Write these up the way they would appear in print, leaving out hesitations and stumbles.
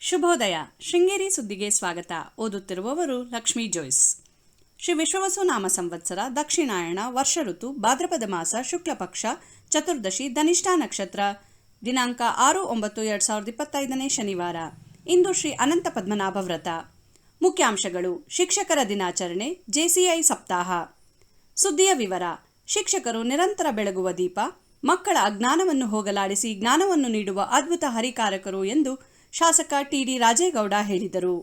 ಶುಭೋದಯ. ಶೃಂಗೇರಿ ಸುದ್ದಿಗೆ ಸ್ವಾಗತ. ಓದುತ್ತಿರುವವರು ಲಕ್ಷ್ಮೀ ಜೋಯ್ಸ್. ಶ್ರೀ ವಿಶ್ವವಸು ನಾಮ ಸಂವತ್ಸರ ದಕ್ಷಿಣಾಯಣ ವರ್ಷ ಋತು ಭಾದ್ರಪದ ಮಾಸ ಶುಕ್ಲ ಪಕ್ಷ ಚತುರ್ದಶಿ ಧನಿಷ್ಠಾ ನಕ್ಷತ್ರ ದಿನಾಂಕ 6-9-2025 ಶನಿವಾರ. ಇಂದು ಶ್ರೀ ಅನಂತ ಪದ್ಮನಾಭ ವ್ರತ. ಮುಖ್ಯಾಂಶಗಳು: ಶಿಕ್ಷಕರ ದಿನಾಚರಣೆ, ಜೆಸಿಐ ಸಪ್ತಾಹ. ಸುದ್ದಿಯ ವಿವರ. ಶಿಕ್ಷಕರು ನಿರಂತರ ಬೆಳಗುವ ದೀಪ, ಮಕ್ಕಳ ಅಜ್ಞಾನವನ್ನು ಹೋಗಲಾಡಿಸಿ ಜ್ಞಾನವನ್ನು ನೀಡುವ ಅದ್ಭುತ ಹರಿಕಾರಕರು ಎಂದು ಶಾಸಕ ಟಿ.ಡಿ. ರಾಜೇಗೌಡ ಹೇಳಿದರು.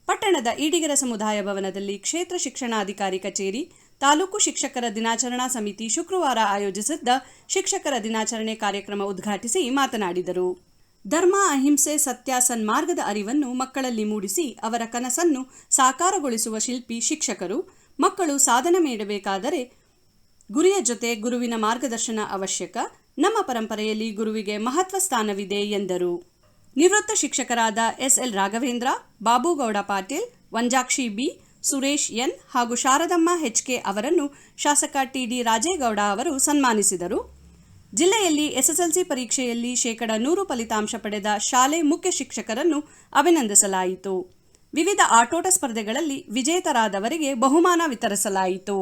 ಪಟ್ಟಣದ ಈಡಿಗರ ಸಮುದಾಯ ಭವನದಲ್ಲಿ ಕ್ಷೇತ್ರ ಶಿಕ್ಷಣಾಧಿಕಾರಿ ಕಚೇರಿ, ತಾಲೂಕು ಶಿಕ್ಷಕರ ದಿನಾಚರಣಾ ಸಮಿತಿ ಶುಕ್ರವಾರ ಆಯೋಜಿಸಿದ್ದ ಶಿಕ್ಷಕರ ದಿನಾಚರಣೆ ಕಾರ್ಯಕ್ರಮ ಉದ್ಘಾಟಿಸಿ ಮಾತನಾಡಿದರು. ಧರ್ಮ, ಅಹಿಂಸೆ, ಸತ್ಯ, ಸನ್ಮಾರ್ಗದ ಅರಿವನ್ನು ಮಕ್ಕಳಲ್ಲಿ ಮೂಡಿಸಿ ಅವರ ಕನಸನ್ನು ಸಾಕಾರಗೊಳಿಸುವ ಶಿಲ್ಪಿ ಶಿಕ್ಷಕರು. ಮಕ್ಕಳು ಸಾಧನೆ ಮಾಡಬೇಕಾದರೆ ಗುರಿಯ ಜೊತೆ ಗುರುವಿನ ಮಾರ್ಗದರ್ಶನ ಅವಶ್ಯಕ. ನಮ್ಮ ಪರಂಪರೆಯಲ್ಲಿ ಗುರುವಿಗೆ ಮಹತ್ವ ಸ್ಥಾನವಿದೆ ಎಂದರು. ನಿವೃತ್ತ ಶಿಕ್ಷಕರಾದ SL. Raghavendra, Babu Gowda Patil, Vanjakshi B, Suresh N ಹಾಗೂ ಶಾರದಮ್ಮ ಎಚ್.ಕೆ ಅವರನ್ನು ಶಾಸಕ ಟಿ.ಡಿ. ರಾಜೇಗೌಡ ಅವರು ಸನ್ಮಾನಿಸಿದರು. ಜಿಲ್ಲೆಯಲ್ಲಿ ಎಸ್ಎಸ್ಎಲ್ಸಿ ಪರೀಕ್ಷೆಯಲ್ಲಿ 100% ಫಲಿತಾಂಶ ಪಡೆದ ಶಾಲೆ ಮುಖ್ಯ ಶಿಕ್ಷಕರನ್ನು ಅಭಿನಂದಿಸಲಾಯಿತು. ವಿವಿಧ ಆಟೋಟ ಸ್ಪರ್ಧೆಗಳಲ್ಲಿ ವಿಜೇತರಾದವರಿಗೆ ಬಹುಮಾನ ವಿತರಿಸಲಾಯಿತು.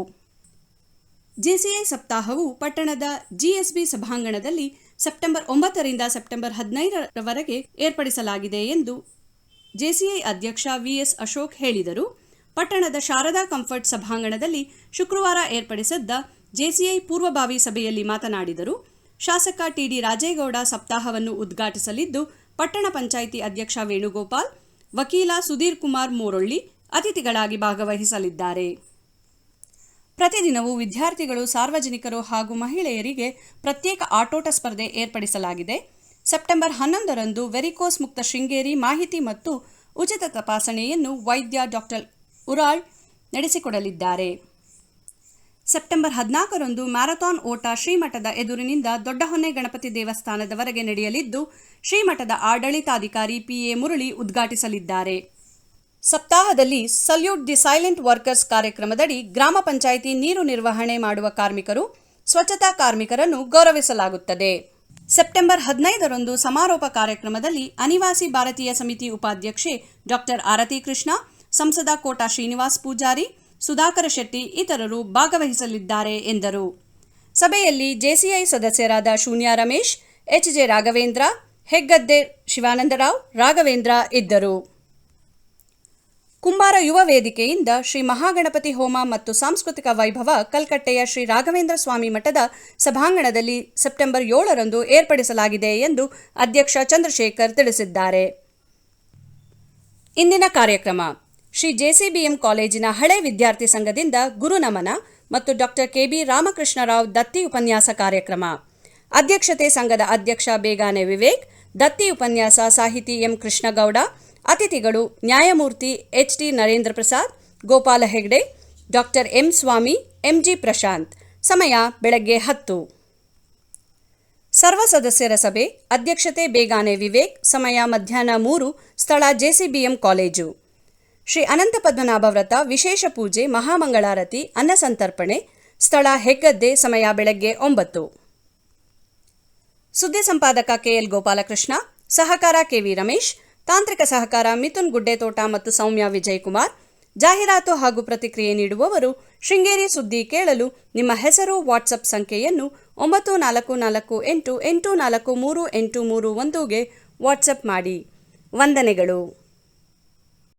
ಜೆಸಿಐ ಸಪ್ತಾಹವು ಪಟ್ಟಣದ ಜಿಎಸ್ಬಿ ಸಭಾಂಗಣದಲ್ಲಿ ಸೆಪ್ಟೆಂಬರ್ 9ರಿಂದ ಸೆಪ್ಟೆಂಬರ್ 15ರವರೆಗೆ ಏರ್ಪಡಿಸಲಾಗಿದೆ ಎಂದು ಜೆಸಿಐ ಅಧ್ಯಕ್ಷ ವಿಎಸ್ ಅಶೋಕ್ ಹೇಳಿದರು. ಪಟ್ಟಣದ ಶಾರದಾ ಕಂಫರ್ಟ್ ಸಭಾಂಗಣದಲ್ಲಿ ಶುಕ್ರವಾರ ಏರ್ಪಡಿಸಿದ್ದ ಜೆಸಿಐ ಪೂರ್ವಭಾವಿ ಸಭೆಯಲ್ಲಿ ಮಾತನಾಡಿದರು. ಶಾಸಕ ಟಿ.ಡಿ. ರಾಜೇಗೌಡ ಸಪ್ತಾಹವನ್ನು ಉದ್ಘಾಟಿಸಲಿದ್ದು, ಪಟ್ಟಣ ಪಂಚಾಯಿತಿ ಅಧ್ಯಕ್ಷ ವೇಣುಗೋಪಾಲ್, ವಕೀಲ ಸುಧೀರ್ ಕುಮಾರ್ ಮೋರೊಳ್ಳಿ ಅತಿಥಿಗಳಾಗಿ ಭಾಗವಹಿಸಲಿದ್ದಾರೆ. ಪ್ರತಿದಿನವೂ ವಿದ್ಯಾರ್ಥಿಗಳು, ಸಾರ್ವಜನಿಕರು ಹಾಗೂ ಮಹಿಳೆಯರಿಗೆ ಪ್ರತ್ಯೇಕ ಆಟೋಟ ಸ್ಪರ್ಧೆ ಏರ್ಪಡಿಸಲಾಗಿದೆ. ಸೆಪ್ಟೆಂಬರ್ 11ರಂದು ವೆರಿಕೋಸ್ ಮುಕ್ತ ಶೃಂಗೇರಿ ಮಾಹಿತಿ ಮತ್ತು ಉಚಿತ ತಪಾಸಣೆಯನ್ನು ವೈದ್ಯ ಡಾ. ಉರಾಳ್ ನಡೆಸಿಕೊಡಲಿದ್ದಾರೆ. ಸೆಪ್ಟೆಂಬರ್ 14ರಂದು ಮ್ಯಾರಥಾನ್ ಓಟ ಶ್ರೀಮಠದ ಎದುರಿನಿಂದ ದೊಡ್ಡಹೊನ್ನೆ ಗಣಪತಿ ದೇವಸ್ಥಾನದವರೆಗೆ ನಡೆಯಲಿದ್ದು, ಶ್ರೀಮಠದ ಆಡಳಿತಾಧಿಕಾರಿ ಪಿ.ಎ. ಮುರಳಿ ಉದ್ಘಾಟಿಸಲಿದ್ದಾರೆ. ಸಪ್ತಾಹದಲ್ಲಿ ಸಲ್ಯೂಟ್ ದಿ ಸೈಲೆಂಟ್ ವರ್ಕರ್ಸ್ ಕಾರ್ಯಕ್ರಮದಡಿ ಗ್ರಾಮ ಪಂಚಾಯಿತಿ ನೀರು ನಿರ್ವಹಣೆ ಮಾಡುವ ಕಾರ್ಮಿಕರು, ಸ್ವಚ್ಛತಾ ಕಾರ್ಮಿಕರನ್ನು ಗೌರವಿಸಲಾಗುತ್ತದೆ. ಸೆಪ್ಟೆಂಬರ್ 15ರಂದು ಸಮಾರೋಪ ಕಾರ್ಯಕ್ರಮದಲ್ಲಿ ಅನಿವಾಸಿ ಭಾರತೀಯ ಸಮಿತಿ ಉಪಾಧ್ಯಕ್ಷೆ ಡಾ. ಆರತಿ ಕೃಷ್ಣ, ಸಂಸದ ಕೋಟಾ ಶ್ರೀನಿವಾಸ್ ಪೂಜಾರಿ, ಸುಧಾಕರ ಶೆಟ್ಟಿ ಇತರರು ಭಾಗವಹಿಸಲಿದ್ದಾರೆ ಎಂದರು. ಸಭೆಯಲ್ಲಿ ಜೆಸಿಐ ಸದಸ್ಯರಾದ ಶೂನ್ಯ ರಮೇಶ್, ಎಚ್.ಜೆ. ರಾಘವೇಂದ್ರ, ಹೆಗ್ಗದ್ದೆ ಶಿವಾನಂದರಾವ್, ರಾಘವೇಂದ್ರ ಇದ್ದರು. ಕುಂಬಾರ ಯುವ ವೇದಿಕೆಯಿಂದ ಶ್ರೀ ಮಹಾಗಣಪತಿ ಹೋಮ ಮತ್ತು ಸಾಂಸ್ಕೃತಿಕ ವೈಭವ ಕಲ್ಕಟ್ಟೆಯ ಶ್ರೀ ರಾಘವೇಂದ್ರ ಸ್ವಾಮಿ ಮಠದ ಸಭಾಂಗಣದಲ್ಲಿ ಸೆಪ್ಟೆಂಬರ್ 7ರಂದು ಏರ್ಪಡಿಸಲಾಗಿದೆ ಎಂದು ಅಧ್ಯಕ್ಷ ಚಂದ್ರಶೇಖರ್ ತಿಳಿಸಿದ್ದಾರೆ. ಇಂದಿನ ಕಾರ್ಯಕ್ರಮ: ಶ್ರೀ ಜೆಸಿಬಿಎಂ ಕಾಲೇಜಿನ ಹಳೆ ವಿದ್ಯಾರ್ಥಿ ಸಂಘದಿಂದ ಗುರುನಮನ ಮತ್ತು ಡಾ. ಕೆ.ಬಿ. ರಾಮಕೃಷ್ಣರಾವ್ ದತ್ತಿ ಉಪನ್ಯಾಸ ಕಾರ್ಯಕ್ರಮ. ಅಧ್ಯಕ್ಷತೆ ಸಂಘದ ಅಧ್ಯಕ್ಷ ಬೇಗಾನೆ ವಿವೇಕ್, ದತ್ತಿ ಉಪನ್ಯಾಸ ಸಾಹಿತಿ ಎಂ. ಕೃಷ್ಣಗೌಡ. ಅತಿಥಿಗಳು: ನ್ಯಾಯಮೂರ್ತಿ ಎಚ್.ಟಿ. ನರೇಂದ್ರ ಪ್ರಸಾದ್, ಗೋಪಾಲ ಹೆಗ್ಡೆ, ಡಾ. ಎಂ. ಸ್ವಾಮಿ, ಎಂ.ಜಿ. ಪ್ರಶಾಂತ್. ಸಮಯ ಬೆಳಗ್ಗೆ 10. ಸರ್ವ ಸದಸ್ಯರ ಸಭೆ. ಅಧ್ಯಕ್ಷತೆ ಬೇಗಾನೆ ವಿವೇಕ್. ಸಮಯ ಮಧ್ಯಾಹ್ನ 3. ಸ್ಥಳ ಜೆಸಿಬಿಎಂ ಕಾಲೇಜು. ಶ್ರೀ ಅನಂತ ಪದ್ಮನಾಭ ವ್ರತ ವಿಶೇಷ ಪೂಜೆ, ಮಹಾಮಂಗಳಾರತಿ, ಅನ್ನಸಂತರ್ಪಣೆ. ಸ್ಥಳ ಹೆಗ್ಗದ್ದೆ. ಸಮಯ ಬೆಳಗ್ಗೆ 9. ಸುದ್ದಿ ಸಂಪಾದಕ ಕೆಎಲ್ ಗೋಪಾಲಕೃಷ್ಣ, ಸಹಕಾರ ಕೆವಿ ರಮೇಶ್, ತಾಂತ್ರಿಕ ಸಹಕಾರ ಮಿಥುನ್ ಗುಡ್ಡೆತೋಟ ಮತ್ತು ಸೌಮ್ಯ ವಿಜಯಕುಮಾರ್. ಜಾಹೀರಾತು ಹಾಗೂ ಪ್ರತಿಕ್ರಿಯೆ ನೀಡುವವರು ಶೃಂಗೇರಿ ಸುದ್ದಿ. ಕೇಳಲು ನಿಮ್ಮ ಹೆಸರು, ವಾಟ್ಸಪ್ ಸಂಖ್ಯೆಯನ್ನು 9448843831ಗೆ ವಾಟ್ಸಪ್ ಮಾಡಿ. ವಂದನೆಗಳು.